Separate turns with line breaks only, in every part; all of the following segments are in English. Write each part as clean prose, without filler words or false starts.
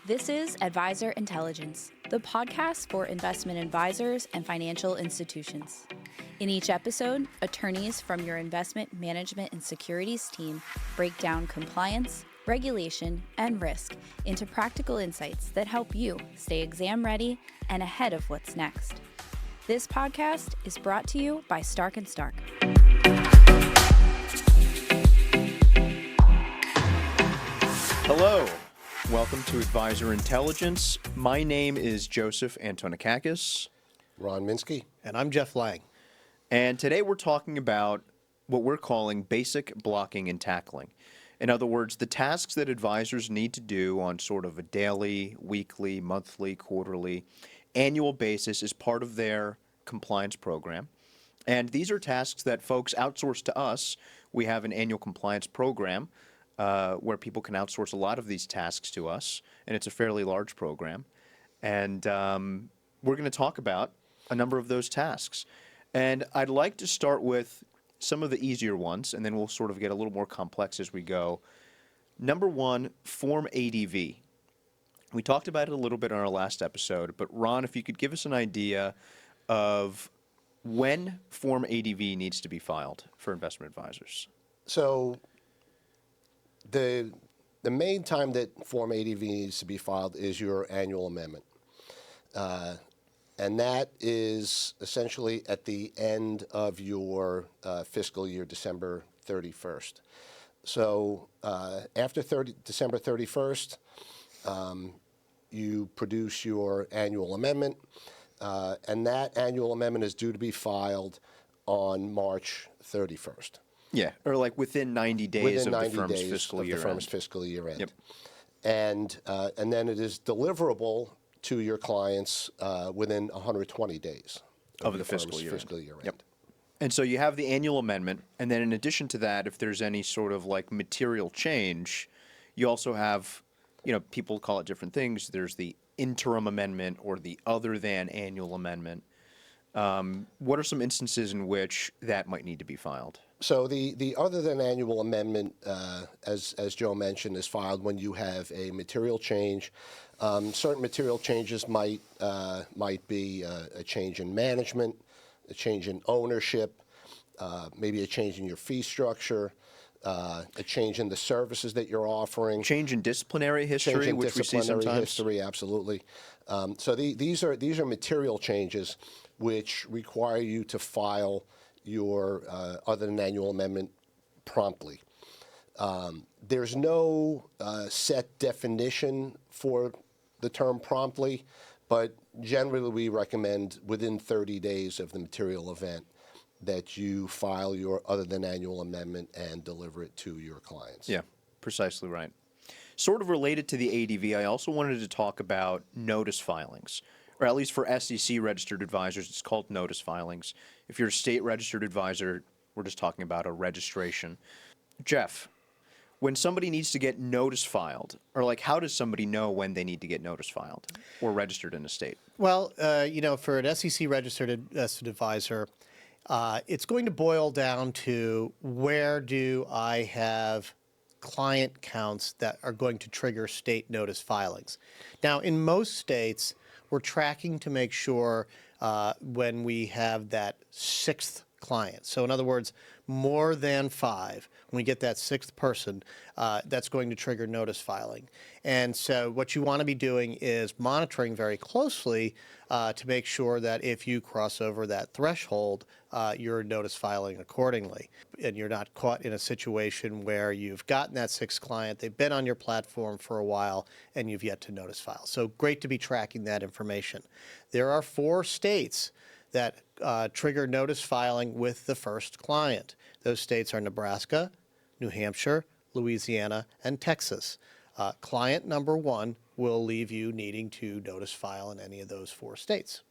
This is Advisor Intelligence, the podcast for investment advisors and financial institutions. In each episode, attorneys from your investment management and securities team break down compliance, regulation, and risk into practical insights that help you stay exam ready and ahead of what's next. This podcast is brought to you by Stark & Stark.
Hello. Welcome to Advisor Intelligence. My name is Joseph Antonikakis.
Ron Minsky.
And I'm Jeff Lang.
And today we're talking about what we're calling basic blocking and tackling. In other words, the tasks that advisors need to do on sort of a daily, weekly, monthly, quarterly, annual basis as part of their compliance program. And these are tasks that folks outsource to us. We have an annual compliance program where people can outsource a lot of these tasks to us, and it's a fairly large program. And we're going to talk about a number of those tasks. And I'd like to start with some of the easier ones, and then we'll sort of get a little more complex as we go. Number one, Form ADV. We talked about it a little bit on our last episode, but Ron, if you could give us an idea of when Form ADV needs to be filed for investment advisors.
So the main time that Form ADV needs to be filed is your annual amendment. And that is essentially at the end of your fiscal year, December 31st. So after December 31st, you produce your annual amendment, and that annual amendment is due to be filed on March 31st.
Yeah, or like within 90 days
Within 90
of the firm's
days
fiscal
of
year
the firm's
end.
fiscal year end.
Yep.
And then it is deliverable to your clients within 120 days
Of the
your
fiscal
firm's
year
fiscal
end.
year end.
Yep. And so you have the annual amendment, and then in addition to that, if there's any sort of like material change, you also have, people call it different things. There's the interim amendment or the other than annual amendment. What are some instances in which that might need to be filed?
So the other than annual amendment, as Joe mentioned, is filed when you have a material change. Certain material changes might be a change in management, a change in ownership, maybe a change in your fee structure, a change in the services that you're offering.
Change in disciplinary history, which we see sometimes.
History, absolutely. So these are material changes which require you to file your other than annual amendment promptly. There's no set definition for the term promptly, but generally we recommend within 30 days of the material event that you file your other than annual amendment and deliver it to your clients.
Yeah, precisely right. Sort of related to the ADV, I also wanted to talk about notice filings, or at least for SEC registered advisors, it's called notice filings. If you're a state registered advisor, we're just talking about a registration. Jeff, when somebody needs to get notice filed, or like how does somebody know when they need to get notice filed or registered in a state?
Well, for an SEC registered investment advisor, it's going to boil down to where do I have client counts that are going to trigger state notice filings. Now, in most states, we're tracking to make sure when we have that sixth client. So in other words, more than 5, when we get that sixth person, that's going to trigger notice filing. And so what you want to be doing is monitoring very closely to make sure that if you cross over that threshold, you're notice filing accordingly. And you're not caught in a situation where you've gotten that sixth client, they've been on your platform for a while, and you've yet to notice file. So great to be tracking that information. There are 4 states that trigger notice filing with the first client. Those states are Nebraska, New Hampshire, Louisiana, and Texas. Client number 1 will leave you needing to notice file in any of those 4 states.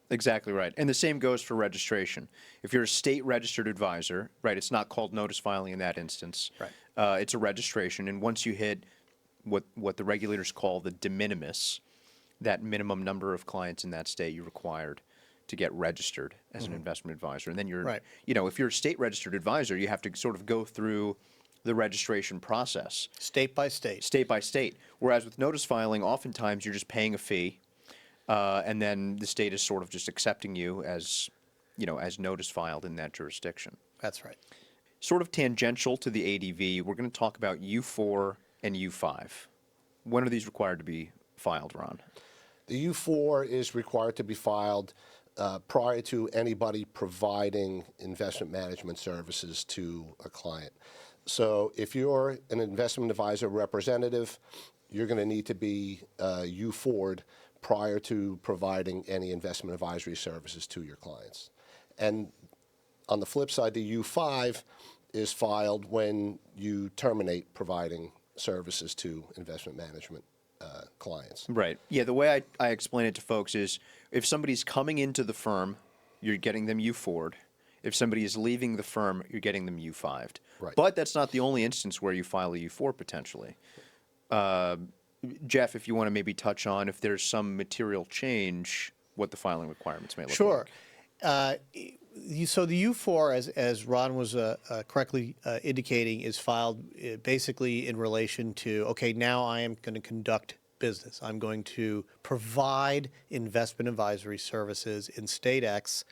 Exactly right. And the same goes for registration. If you're a state registered advisor, right, it's not called notice filing in that instance.
Right.
It's a registration. And once you hit what the regulators call the de minimis, that minimum number of clients in that state, you're required to get registered as an investment advisor. And then you're,
Right.
if you're a state registered advisor, you have to sort of go through the registration process.
State by state.
State by state. Whereas with notice filing, oftentimes you're just paying a fee, and then the state is sort of just accepting you as, as notice filed in that jurisdiction.
That's right.
Sort of tangential to the ADV, we're going to talk about U4 and U5. When are these required to be filed, Ron?
The U4 is required to be filed prior to anybody providing investment management services to a client. So if you're an investment advisor representative, you're going to need to be U4'd prior to providing any investment advisory services to your clients. And on the flip side, the U5 is filed when you terminate providing services to investment management clients.
Right. Yeah, the way I explain it to folks is if somebody's coming into the firm, you're getting them U4'd. If somebody is leaving the firm, you're getting them U5'd.
Right.
But that's not the only instance where you file a U4 potentially. Jeff, if you want to maybe touch on if there's some material change, what the filing requirements may look
Sure.
like.
So the U4, as Ron was correctly indicating, is filed basically in relation to, okay, now I am going to conduct business. I'm going to provide investment advisory services in state X.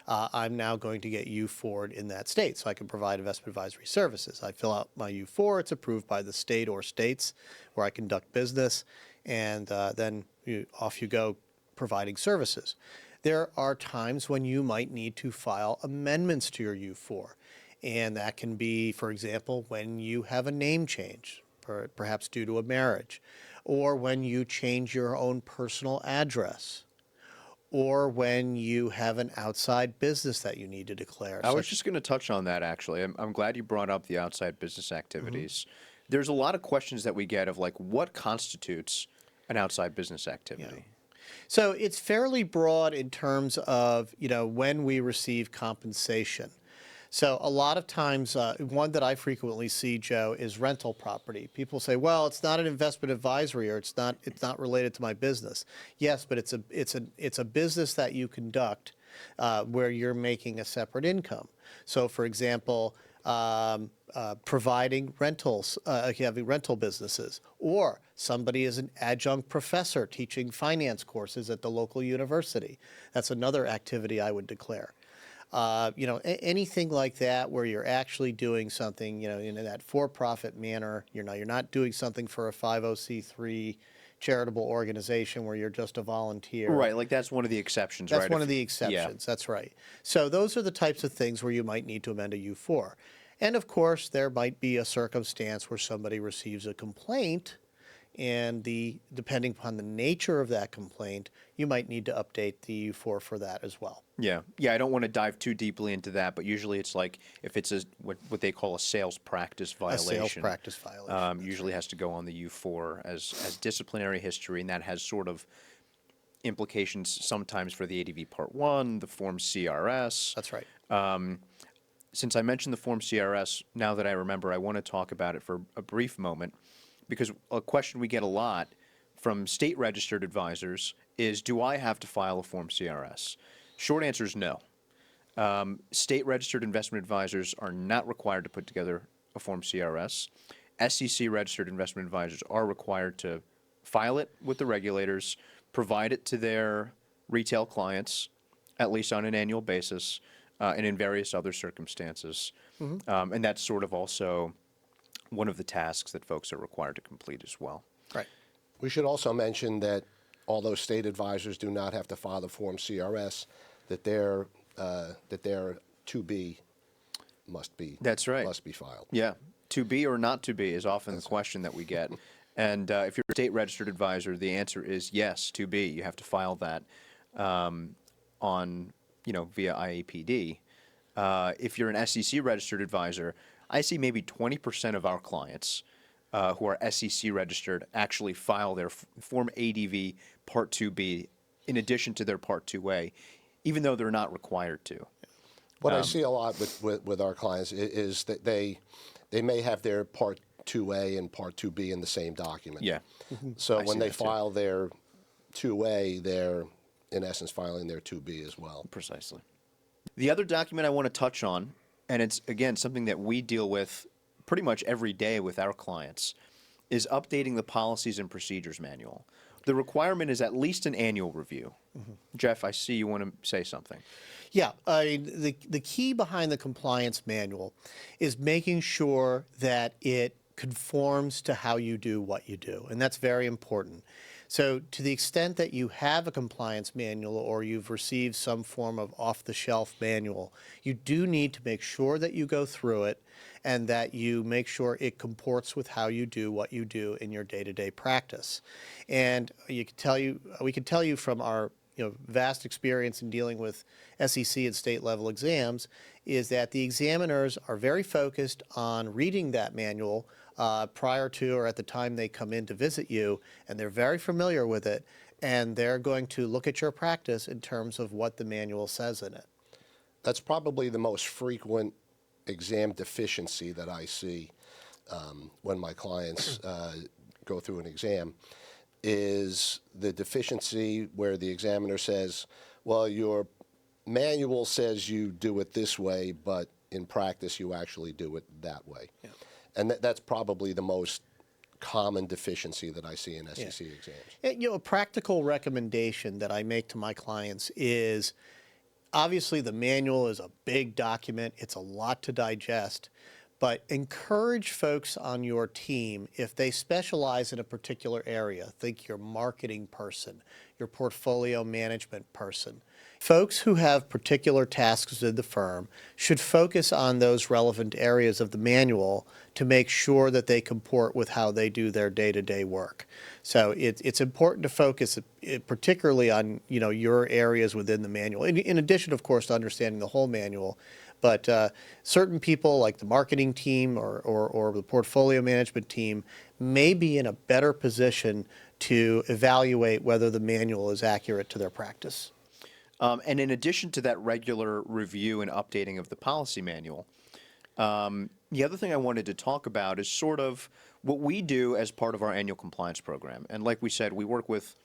I'm now going to get U4'd in that state, so I can provide investment advisory services. I fill out my U4, it's approved by the state or states where I conduct business, and then off you go providing services. There are times when you might need to file amendments to your U4, and that can be, for example, when you have a name change, perhaps due to a marriage, or when you change your own personal address, or when you have an outside business that you need to declare.
I was just going to touch on that, actually. I'm glad you brought up the outside business activities. There's a lot of questions that we get of, like, what constitutes an outside business activity?
Yeah. So it's fairly broad in terms of, when we receive compensation. So a lot of times, one that I frequently see, Joe, is rental property. People say, well, it's not an investment advisory, or it's not related to my business. Yes, but it's a business that you conduct where you're making a separate income. So, for example, providing rentals, having rental businesses, or somebody is an adjunct professor teaching finance courses at the local university. That's another activity I would declare. Anything like that where you're actually doing something, in that for-profit manner. You're not doing something for a 50c3 charitable organization where you're just a volunteer.
Right, like that's one of the exceptions, right?
That's one of the exceptions, that's right. So those are the types of things where you might need to amend a U4. And of course, there might be a circumstance where somebody receives a complaint, and depending upon the nature of that complaint, you might need to update the U4 for that as well.
Yeah, I don't want to dive too deeply into that, but usually it's like if it's what they call a sales practice violation.
A sales practice violation.
Usually has to go on the U4 as disciplinary history, and that has sort of implications sometimes for the ADV Part 1, the Form CRS.
That's right.
Since I mentioned the Form CRS, now that I remember, I want to talk about it for a brief moment, because a question we get a lot from state-registered advisors is, do I have to file a Form CRS? Short answer is no. State-registered investment advisors are not required to put together a Form CRS. SEC-registered investment advisors are required to file it with the regulators, provide it to their retail clients, at least on an annual basis, and in various other circumstances. And that's sort of also one of the tasks that folks are required to complete as well.
Right.
We should also mention that although state advisors do not have to file the Form CRS, that their 2B must be
That's right.
must be filed.
Yeah. To be or not to be is often the question that we get. And if you're a state-registered advisor, the answer is yes, to be. You have to file that via IAPD. If you're an SEC-registered advisor, I see maybe 20% of our clients who are SEC-registered actually file their Form ADV Part 2B in addition to their Part 2A, even though they're not required to.
What I see a lot with our clients is that they may have their Part 2A and Part 2B in the same document.
Yeah.
So
I
when
see
they
that too.
file their 2A, they're in essence filing their 2B as well.
Precisely. The other document I want to touch on, and it's, again, something that we deal with pretty much every day with our clients is updating the policies and procedures manual. The requirement is at least an annual review. Jeff, I see you want to say something.
Yeah, the key behind the compliance manual is making sure that it conforms to how you do what you do, and that's very important. So to the extent that you have a compliance manual or you've received some form of off-the-shelf manual, you do need to make sure that you go through it and that you make sure it comports with how you do what you do in your day-to-day practice. And we can tell you from our vast experience in dealing with SEC and state level exams is that the examiners are very focused on reading that manual prior to or at the time they come in to visit you, and they're very familiar with it, and they're going to look at your practice in terms of what the manual says in it.
That's probably the most frequent exam deficiency that I see when my clients go through an exam, is the deficiency where the examiner says, well, your manual says you do it this way, but in practice you actually do it that way. Yeah. And that's probably the most common deficiency that I see in SEC exams.
And, a practical recommendation that I make to my clients is, obviously the manual is a big document, it's a lot to digest, but encourage folks on your team, if they specialize in a particular area, think your marketing person, your portfolio management person, folks who have particular tasks in the firm should focus on those relevant areas of the manual to make sure that they comport with how they do their day-to-day work. So it's important to focus particularly on your areas within the manual, in addition, of course, to understanding the whole manual. But certain people like the marketing team or the portfolio management team may be in a better position to evaluate whether the manual is accurate to their practice.
And in addition to that regular review and updating of the policy manual, the other thing I wanted to talk about is sort of what we do as part of our annual compliance program. And like we said, we work with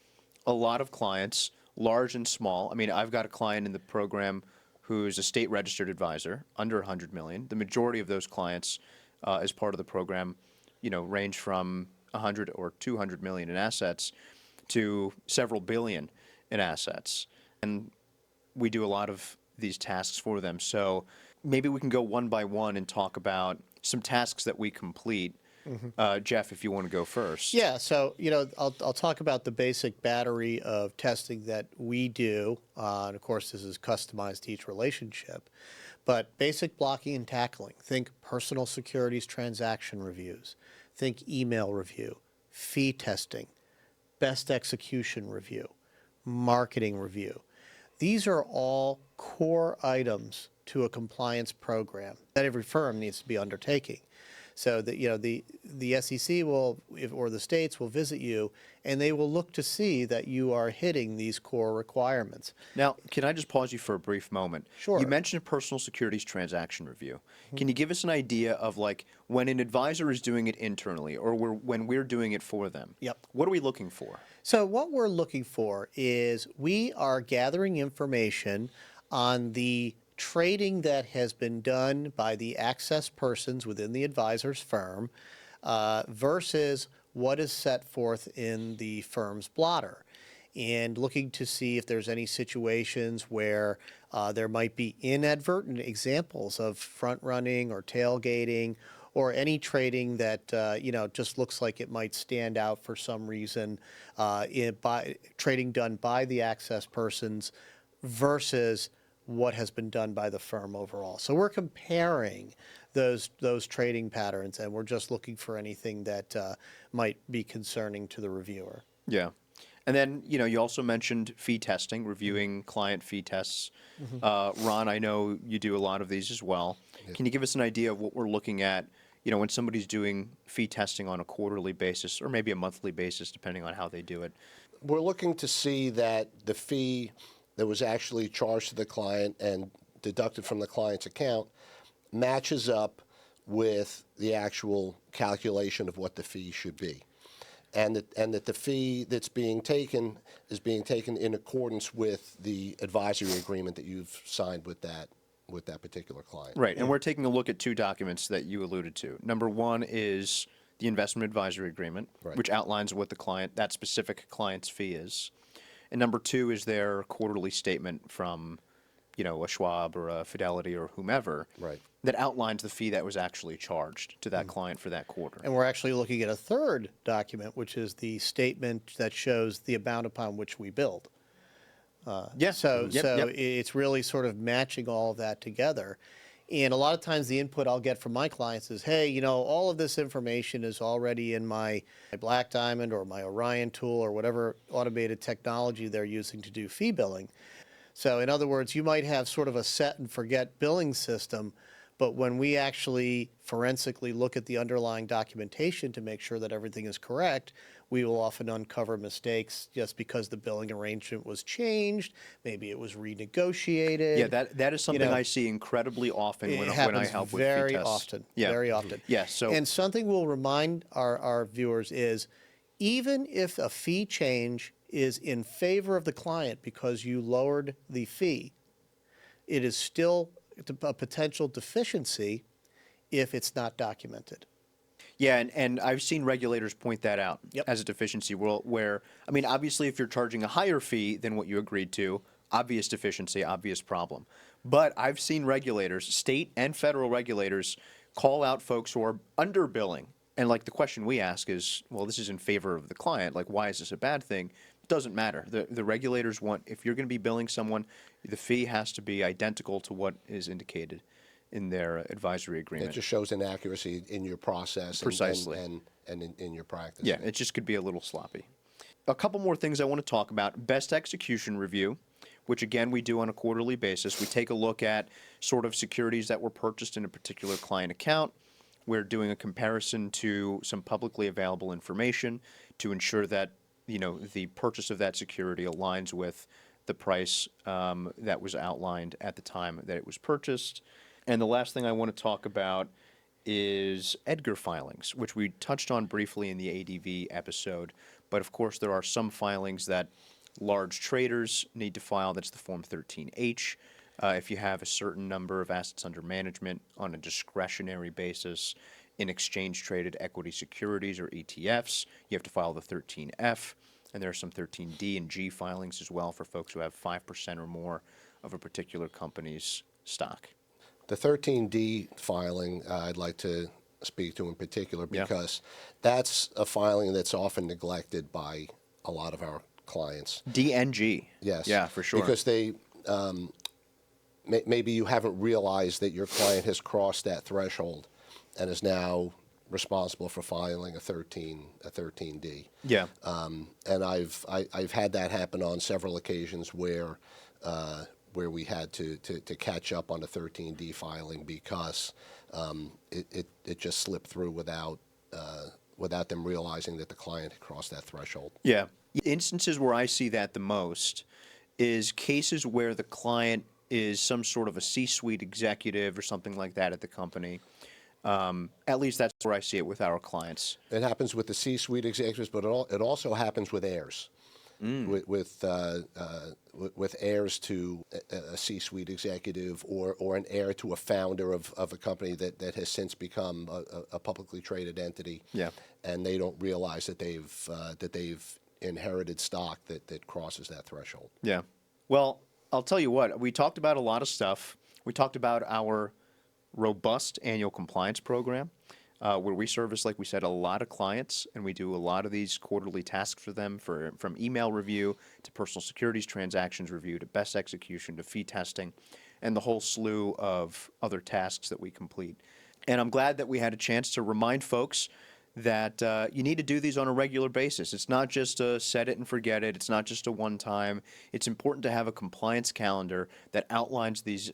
a lot of clients, large and small. I mean, I've got a client in the program who's a state registered advisor, under 100 million. The majority of those clients as part of the program, range from 100 or 200 million in assets to several billion in assets. And we do a lot of these tasks for them. So maybe we can go one by one and talk about some tasks that we complete. Jeff, if you want to go first.
Yeah, so I'll talk about the basic battery of testing that we do, and of course this is customized to each relationship. But basic blocking and tackling, think personal securities transaction reviews, think email review, fee testing, best execution review, marketing review. These are all core items to a compliance program that every firm needs to be undertaking. So that the SEC will, or the states will visit you, and they will look to see that you are hitting these core requirements.
Now, can I just pause you for a brief moment?
Sure.
You mentioned personal securities transaction review. Can you give us an idea of when an advisor is doing it internally or when we're doing it for them?
Yep.
What are we looking for?
So what we're looking for is we are gathering information on the trading that has been done by the access persons within the advisor's firm versus what is set forth in the firm's blotter, and looking to see if there's any situations where there might be inadvertent examples of front running or tailgating or any trading that just looks like it might stand out for some reason by trading done by the access persons versus what has been done by the firm overall. So we're comparing those trading patterns, and we're just looking for anything that might be concerning to the reviewer.
Yeah. And then, you also mentioned fee testing, reviewing client fee tests. Ron, I know you do a lot of these as well. Yep. Can you give us an idea of what we're looking at, when somebody's doing fee testing on a quarterly basis or maybe a monthly basis, depending on how they do it?
We're looking to see that the fee that was actually charged to the client and deducted from the client's account matches up with the actual calculation of what the fee should be. And that the fee that's being taken is being taken in accordance with the advisory agreement that you've signed with that with that particular client.
Right, and we're taking a look at two documents that you alluded to. Number one is the investment advisory agreement,
Right.
which outlines what that specific client's fee is. And number two is their quarterly statement from, a Schwab or a Fidelity or whomever,
Right.
that outlines the fee that was actually charged to that client for that quarter.
And we're actually looking at a third document, which is the statement that shows the amount upon which we billed. So it's really sort of matching all of that together. And a lot of times the input I'll get from my clients is, hey, all of this information is already in my Black Diamond or my Orion tool or whatever automated technology they're using to do fee billing. So in other words, you might have sort of a set and forget billing system, but when we actually forensically look at the underlying documentation to make sure that everything is correct, we will often uncover mistakes just because the billing arrangement was changed. Maybe it was renegotiated.
Yeah, that is something I see incredibly often when I help with fee tests.
Often,
Yeah.
very often.
Yeah, so
And something we'll remind our viewers is, even if a fee change is in favor of the client because you lowered the fee, it is still a potential deficiency if it's not documented.
Yeah, and I've seen regulators point that out
Yep.
as a deficiency where, obviously if you're charging a higher fee than what you agreed to, obvious deficiency, obvious problem. But I've seen regulators, state and federal regulators, call out folks who are underbilling. And the question we ask is, well, this is in favor of the client. Why is this a bad thing? It doesn't matter. The regulators want, if you're going to be billing someone, the fee has to be identical to what is indicated in their advisory agreement.
It just shows inaccuracy in your process
Precisely.
and in your practice.
Yeah, it just could be a little sloppy. A couple more things I want to talk about. Best execution review, which again we do on a quarterly basis. We take a look at sort of securities that were purchased in a particular client account. We're doing a comparison to some publicly available information to ensure that the purchase of that security aligns with the price that was outlined at the time that it was purchased. And the last thing I want to talk about is Edgar filings, which we touched on briefly in the ADV episode. But of course, there are some filings that large traders need to file. That's the Form 13H. If you have a certain number of assets under management on a discretionary basis in exchange-traded equity securities or ETFs, you have to file the 13F. And there are some 13D and G filings as well for folks who have 5% or more of a particular company's stock.
The 13D filing I'd like to speak to in particular
Yeah.
because that's a filing that's often neglected by a lot of our clients.
D and G.
Yes.
Yeah, for sure.
Because they maybe you haven't realized that your client has crossed that threshold and is now responsible for filing a 13D.
Yeah.
And I've had that happen on several occasions where we had to catch up on a 13D filing because it just slipped through without them realizing that the client had crossed that threshold.
Yeah. Instances where I see that the most is cases where the client is some sort of a C-suite executive or something like that at the company. At least that's where I see it with our clients.
It happens with the C-suite executives, but it also happens with heirs. With heirs to a C-suite executive or an heir to a founder of a company that has since become a publicly traded entity.
Yeah.
And they don't realize that they've inherited stock that crosses that threshold.
Yeah. Well, I'll tell you what, we talked about a lot of stuff. We talked about our robust annual compliance program, where we service, like we said, a lot of clients, and we do a lot of these quarterly tasks for them, from email review to personal securities transactions review to best execution to fee testing, and the whole slew of other tasks that we complete. And I'm glad that we had a chance to remind folks that you need to do these on a regular basis. It's not just a set it and forget it. It's not just a one-time. It's important to have a compliance calendar that outlines these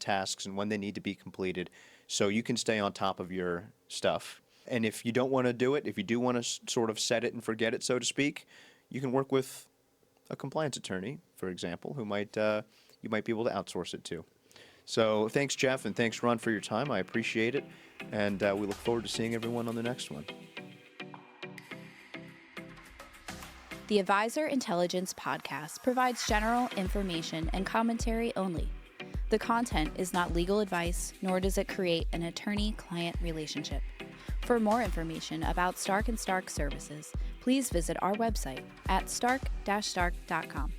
tasks and when they need to be completed, so you can stay on top of your stuff. And if you don't want to do it, if you do want to sort of set it and forget it, so to speak, you can work with a compliance attorney, for example, who you might be able to outsource it to. So thanks, Jeff, and thanks, Ron, for your time. I appreciate it, and we look forward to seeing everyone on the next one.
The Advisor Intelligence Podcast provides general information and commentary only. The content is not legal advice, nor does it create an attorney-client relationship. For more information about Stark & Stark services, please visit our website at stark-stark.com.